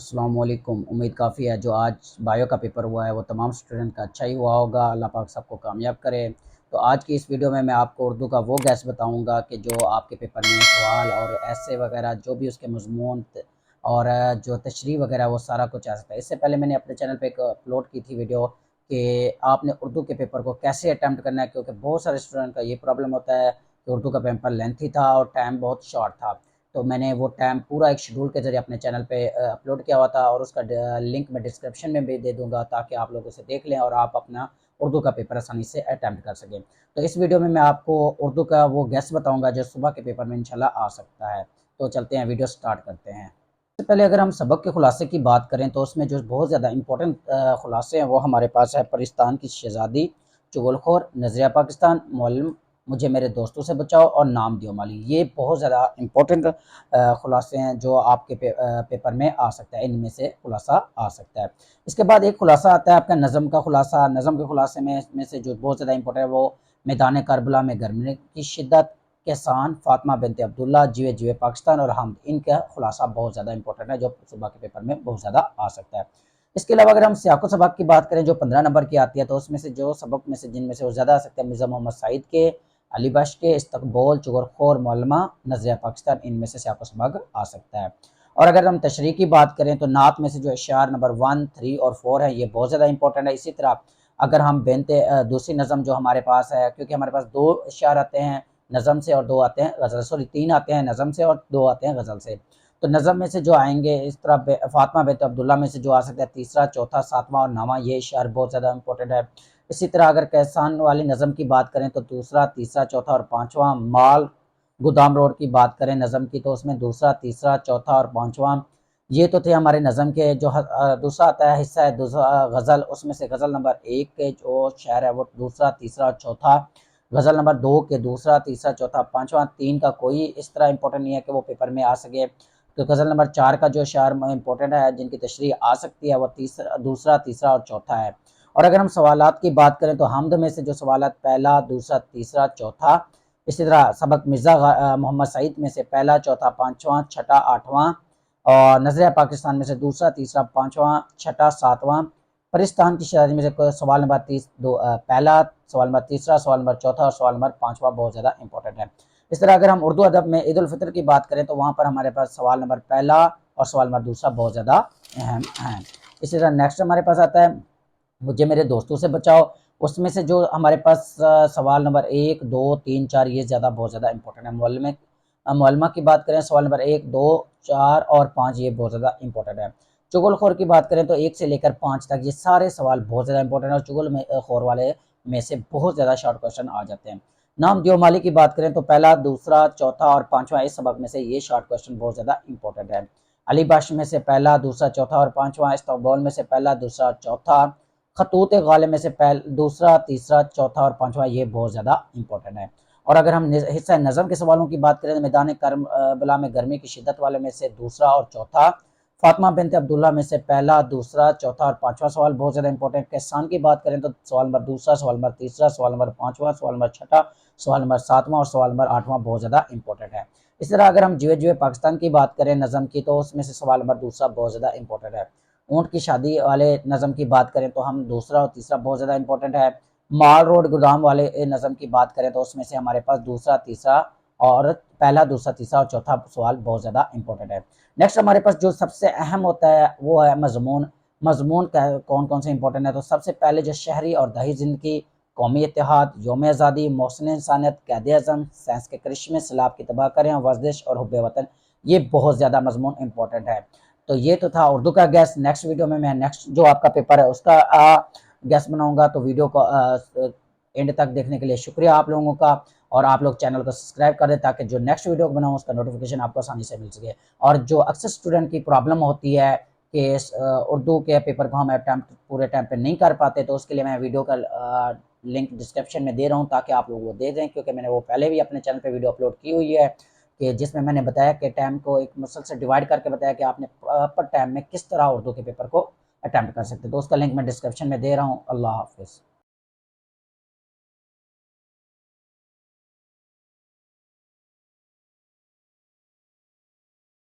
अस्सलामुअलैकुम। उम्मीद काफ़ी है जो आज बायो का पेपर हुआ है वो तमाम स्टूडेंट का अच्छा ही हुआ होगा। अल्लाह पाक सबको कामयाब करे। तो आज की इस वीडियो में मैं आपको उर्दू का वो गैस बताऊंगा कि जो आपके पेपर में सवाल और ऐसे वगैरह जो भी उसके मज़मून और जो तशरीह वगैरह वो सारा कुछ आ सकता है। इससे पहले मैंने अपने चैनल पे एक अपलोड की थी वीडियो कि आपने उर्दू के पेपर को कैसे अटैम्प्ट करना है, क्योंकि बहुत सारे स्टूडेंट का ये प्रॉब्लम होता है कि उर्दू का पेपर लेंथी था और टाइम बहुत शॉर्ट था। तो मैंने वो टाइम पूरा एक शेड्यूल के ज़रिए अपने चैनल पे अपलोड किया हुआ था और उसका लिंक मैं डिस्क्रिप्शन में भी दे दूंगा ताकि आप लोग उसे देख लें और आप अपना उर्दू का पेपर आसानी से अटैम्प्ट कर सकें। तो इस वीडियो में मैं आपको उर्दू का वो गेस बताऊंगा जो सुबह के पेपर में इंशाल्लाह आ सकता है। तो चलते हैं, वीडियो स्टार्ट करते हैं। सबसे पहले अगर हम सबक के खुलासे की बात करें तो उसमें जो बहुत ज़्यादा इंपॉर्टेंट खुलासे हैं वो हमारे पास है। परिस्तान की शहज़ादी, चुगलखोर, नज़रिया पाकिस्तान, मौलम, मुझे मेरे दोस्तों से बचाओ और नाम दियो माली। ये बहुत ज़्यादा इंपॉर्टेंट खुलासे हैं जो आपके पेपर में आ सकता है। इनमें से खुलासा आ सकता है। इसके बाद एक खुलासा आता है आपका नज़म का खुलासा। नज़म के खुलासे में से जो बहुत ज़्यादा इंपॉर्टेंट है वो मैदान करबला में गर्मी की शिद्दत, किसान, फातिमा बिनते अब्दुल्ला, जिवे जिवे पाकिस्तान और हमद। इनका खुलासा बहुत ज़्यादा इंपॉर्टेंट है जो सुबह के पेपर में बहुत ज़्यादा आ सकता है। इसके अलावा अगर हम सियाको सबक की बात करें जो 15 नंबर की आती है तो उसमें से जो सबक में से जिनमें से वो ज़्यादा आ सकता है मिर्ज़ा मोहम्मद सईद के, अली बख्श के, इस्तकबाल, चुगलखोर, मौलमा, नज़रिया पाकिस्तान। इनमें से सियाको सबक आ सकता है। और अगर हम तशरीह की बात करें तो नात में से जो अशार नंबर 1, 3 और 4 है ये बहुत ज़्यादा इंपॉर्टेंट है। इसी तरह अगर हम बेनते दूसरी नज़म जो हमारे पास है, क्योंकि हमारे पास 2 अशार आते हैं नज़म से और 2 आते हैं गज़ल, सॉरी 3 आते हैं नज़म से और 2 आते हैं गज़ल से। तो नज़म में से जो आएंगे इस तरह फातिमा बिनते अब्दुल्ला में से जो आ सकता है तीसरा, चौथा, सातवां और नौवां, ये अशार बहुत ज़्यादा इंपॉर्टेंट है। इसी तरह अगर कैसान वाली नज़म की बात करें तो दूसरा, तीसरा, चौथा और पाँचवां। माल गोदाम रोड की बात करें नज़म की तो उसमें दूसरा, तीसरा, चौथा और पाँचवां। ये तो थे हमारे नज़म के। जो दूसरा आता है हिस्सा है दूसरा गज़ल, उसमें से गज़ल नंबर 1 के जो शेर है वो दूसरा, तीसरा और चौथा। गज़ल नंबर 2 के दूसरा, तीसरा, चौथा, पाँचवां। 3 का कोई इस तरह इंपॉर्टेंट नहीं है कि वो पेपर में आ सके। तो गज़ल नंबर 4 का जो शेर इंपॉर्टेंट है जिनकी तशरीह आ सकती है वो दूसरा, तीसरा और चौथा है। और अगर हम सवालात की बात करें तो हमद में से जो सवालात पहला, दूसरा, तीसरा, चौथा। इसी तरह सबक मिर्ज़ा मोहम्मद सईद में से पहला, चौथा, पाँचवां, छठा, आठवां। और नज़रिया पाकिस्तान में से दूसरा, तीसरा, पाँचवां, छठा, सातवां। परिस्तान की शहजादी में से सवाल नंबर पहला, सवाल नंबर तीसरा, सवाल नंबर चौथा और सवाल नंबर पाँचवां बहुत ज़्यादा इंपॉर्टेंट है। इस तरह अगर हम उर्दू अदब में ईद उल फितर की बात करें तो वहाँ पर हमारे पास सवाल नंबर पहला और सवाल नंबर दूसरा बहुत ज़्यादा अहम है। इसी तरह नेक्स्ट हमारे पास आता है मुझे मेरे दोस्तों से बचाओ। उसमें से जो हमारे पास सवाल नंबर 1, 2, 3, 4 ये ज़्यादा बहुत ज़्यादा इंपॉर्टेंट है। मौलमा की बात करें सवाल नंबर 1, 2, 4 और 5 ये बहुत ज़्यादा इंपॉर्टेंट है। चुगलखोर की बात करें तो 1 से लेकर 5 तक ये सारे सवाल बहुत ज़्यादा इंपॉर्टेंट है और चुगलखोर वाले में से बहुत ज़्यादा शॉर्ट क्वेश्चन आ जाते हैं। नाम दियो माली की बात करें तो पहला, दूसरा, चौथा और पाँचवा इस सबक में से ये शॉर्ट क्वेश्चन बहुत ज़्यादा इंपॉर्टेंट है। अली बख्श में से पहला, दूसरा, चौथा और पाँचवा। इस्तकबाल में से पहला, दूसरा, चौथा। खतूत गालिब में से दूसरा, तीसरा, चौथा और पाँचवा ये बहुत ज़्यादा इंपॉर्टेंट है। और अगर हम हिस्सा नज़म के सवालों की बात करें तो मैदान करबला में गर्मी की शिद्दत वाले में से दूसरा और चौथा। फातिमा बिनते अब्दुल्ला में से पहला, दूसरा, चौथा और पाँचवा सवाल बहुत ज़्यादा इंपॉर्टेंट। किसान की बात करें तो सवाल नंबर दूसरा, सवाल नंबर तीसरा, सवाल नंबर पाँचवा, सवाल नंबर छठा, सवाल नंबर सातवां और सवाल नंबर आठवां बहुत ज़्यादा इंपॉर्टेंट है। इस तरह अगर हम जिवे जिवे पाकिस्तान की बात करें नज़म की तो उसमें से सवाल नंबर दूसरा बहुत ज़्यादा इंपॉर्टेंट है। ऊँट की शादी वाले नज़म की बात करें तो हम दूसरा और तीसरा बहुत ज़्यादा इंपॉर्टेंट है। माल रोड गोदाम वाले नज़म की बात करें तो उसमें से हमारे पास दूसरा, तीसरा और पहला, दूसरा, तीसरा और चौथा सवाल बहुत ज़्यादा इंपॉर्टेंट है। नेक्स्ट हमारे पास जो सबसे अहम होता है वो है मजमून। मजमून कौन कौन से इंपॉर्टेंट है तो सबसे पहले जो शहरी और दही ज़िंदगी, कौमी इत्तेहाद, यौम आज़ादी, मौसम इंसानियत, कैद आज़म, साइंस के करिश्मे, सैलाब की तबाह करें, वर्जिश और हुब्बे वतन। ये बहुत ज़्यादा मजमून इंपॉर्टेंट है। तो ये तो था उर्दू का गैस। नेक्स्ट वीडियो में मैं नेक्स्ट जो आपका पेपर है उसका गैस बनाऊंगा। तो वीडियो को एंड तक देखने के लिए शुक्रिया आप लोगों का। और आप लोग चैनल को सब्सक्राइब कर दें ताकि जो नेक्स्ट वीडियो बनाऊँ उसका नोटिफिकेशन आपको आसानी से मिल सके। और जो अक्सर स्टूडेंट की प्रॉब्लम होती है कि उर्दू के पेपर को हम अटैम्प्ट पूरे टाइम पे नहीं कर पाते तो उसके लिए मैं वीडियो का लिंक डिस्क्रिप्शन में दे रहा हूँ ताकि आप लोग वो दे दें, क्योंकि मैंने वो पहले भी अपने चैनल पे वीडियो अपलोड की हुई है कि जिसमें मैंने बताया कि टाइम को एक मसल से डिवाइड करके बताया कि आपने प्रॉपर टाइम में किस तरह उर्दू के पेपर को अटैम्प्ट कर सकते। तो उसका लिंक मैं डिस्क्रिप्शन में दे रहा हूँ। अल्लाह हाफिज़।